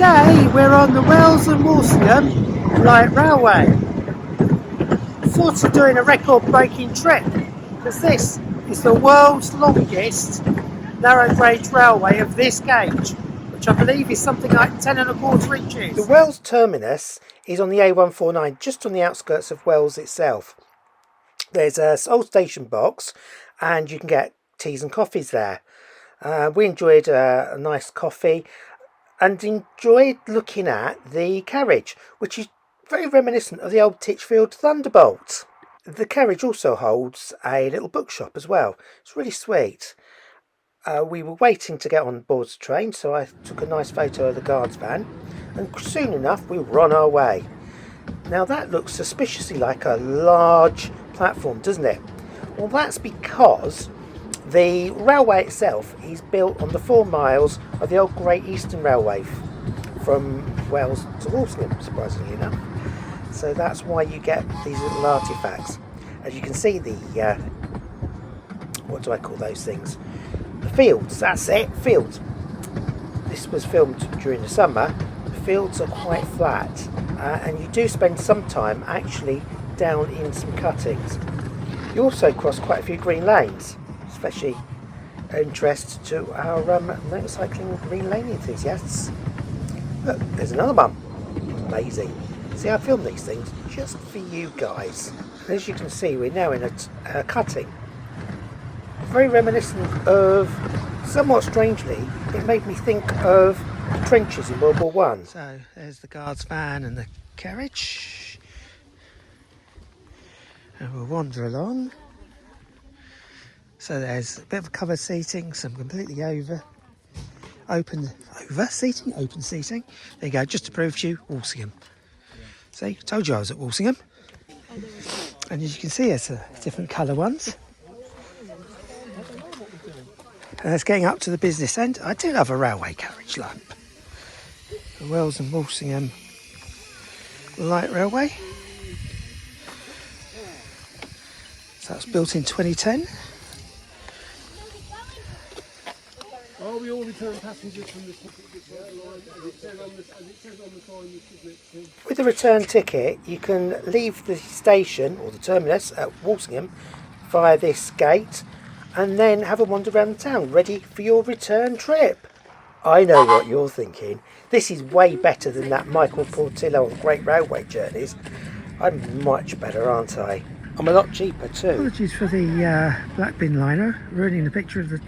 Today we're on the Wells and Walsingham Light Railway. Thought of doing a record-breaking trip because this is the world's longest narrow gauge railway of this gauge, which I believe is something like 10¼ inches. The Wells terminus is on the A149, just on the outskirts of Wells itself. There's a old station box and you can get teas and coffees there. We enjoyed a nice coffee and enjoyed looking at the carriage, which is very reminiscent of the old Titchfield Thunderbolt. The carriage also holds a little bookshop as well. It's really sweet. We were waiting to get on board the train, so I took a nice photo of the guards van, and soon enough we were on our way. Now that looks suspiciously like a large platform, doesn't it? Well, that's because the railway itself is built on the 4 miles of the old Great Eastern Railway from Wells to Walsingham, surprisingly enough. So that's why you get these little artefacts. As you can see, the what do I call those things? The fields, that's it, fields. This was filmed during the summer. The fields are quite flat, and you do spend some time actually down in some cuttings. You also cross quite a few green lanes, especially interest to our motorcycling green lane enthusiasts. Look, there's another one. Amazing. See, I filmed these things just for you guys. And as you can see, we're now in a cutting. Very reminiscent of, somewhat strangely, it made me think of the trenches in World War One. So there's the guards van and the carriage. And we'll wander along. So there's a bit of covered seating, some completely open seating. There you go, just to prove to you, Walsingham. See, told you I was at Walsingham. And as you can see, there's different colour ones. And it's getting up to the business end. I do love a railway carriage lamp. The Wells and Walsingham Light Railway. So that's built in 2010. Are we all return passengers from this line, as it says on the sign, isn't it? With a return ticket, you can leave the station or the terminus at Walsingham via this gate and then have a wander around the town, ready for your return trip. I know what you're thinking. This is way better than that Michael Portillo on Great Railway Journeys. I'm much better, aren't I? I'm a lot cheaper too. Apologies for the black bin liner, ruining the picture of the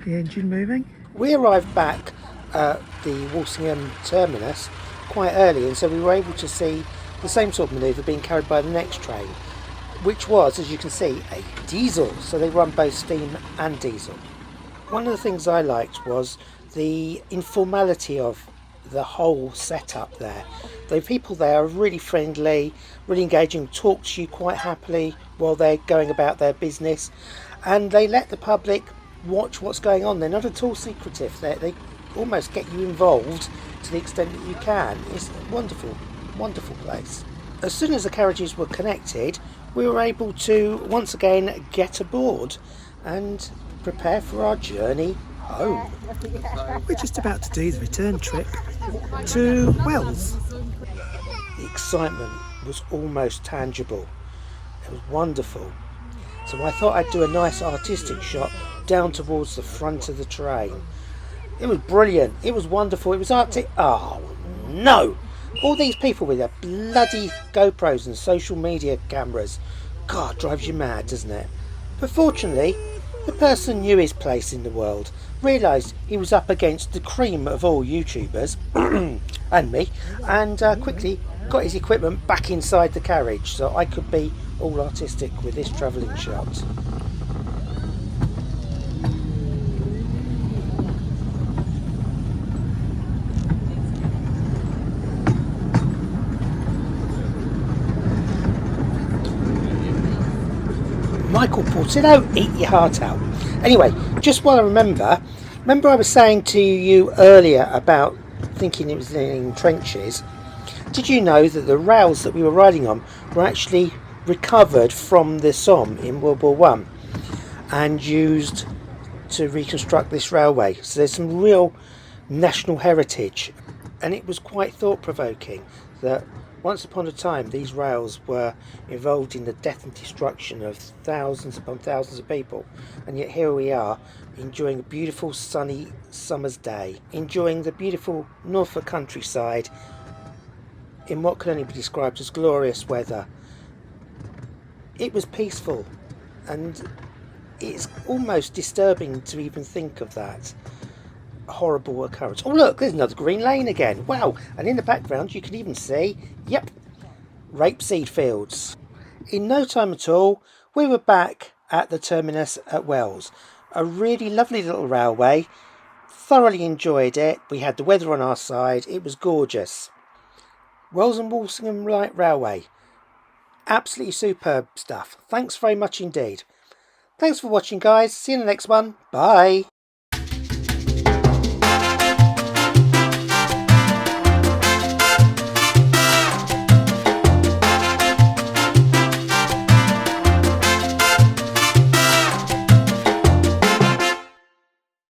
engine moving. We arrived back at the Walsingham terminus quite early, and so we were able to see the same sort of manoeuvre being carried by the next train, which was, as you can see, a diesel. So they run both steam and diesel. One of the things I liked was the informality of the whole setup there. The people there are really friendly, really engaging, talk to you quite happily while they're going about their business, and they let the public watch what's going on. They're not at all secretive. They almost get you involved to the extent that you can. It's a wonderful, wonderful place. As soon as the carriages were connected, we were able to once again get aboard and prepare for our journey home. We're just about to do the return trip to Wells. The excitement was almost tangible. It was wonderful. So I thought I'd do a nice artistic shot down towards the front of the train. It was brilliant. It was wonderful. It was artistic. Oh no! All these people with their bloody GoPros and social media cameras. God, drives you mad, doesn't it? But fortunately, the person knew his place in the world, realised he was up against the cream of all YouTubers, and me, and quickly got his equipment back inside the carriage so I could be all artistic with this travelling shot. Michael Portillo, eat your heart out. Anyway, just while I remember I was saying to you earlier about thinking it was in trenches. Did you know that the rails that we were riding on were actually recovered from the Somme in World War One and used to reconstruct this railway? So there's some real national heritage. And it was quite thought-provoking that once upon a time these rails were involved in the death and destruction of thousands upon thousands of people, and yet here we are enjoying a beautiful sunny summer's day, enjoying the beautiful Norfolk countryside in what can only be described as glorious weather. It was peaceful, and it's almost disturbing to even think of that horrible occurrence. Oh look, there's another green lane again. Wow, and in the background you can even see, yep, rapeseed fields. In no time at all, we were back at the terminus at Wells. A really lovely little railway. Thoroughly enjoyed it. We had the weather on our side. It was gorgeous. Wells and Walsingham Light Railway. Absolutely superb stuff. Thanks very much indeed. Thanks for watching, guys. See you in the next one. Bye.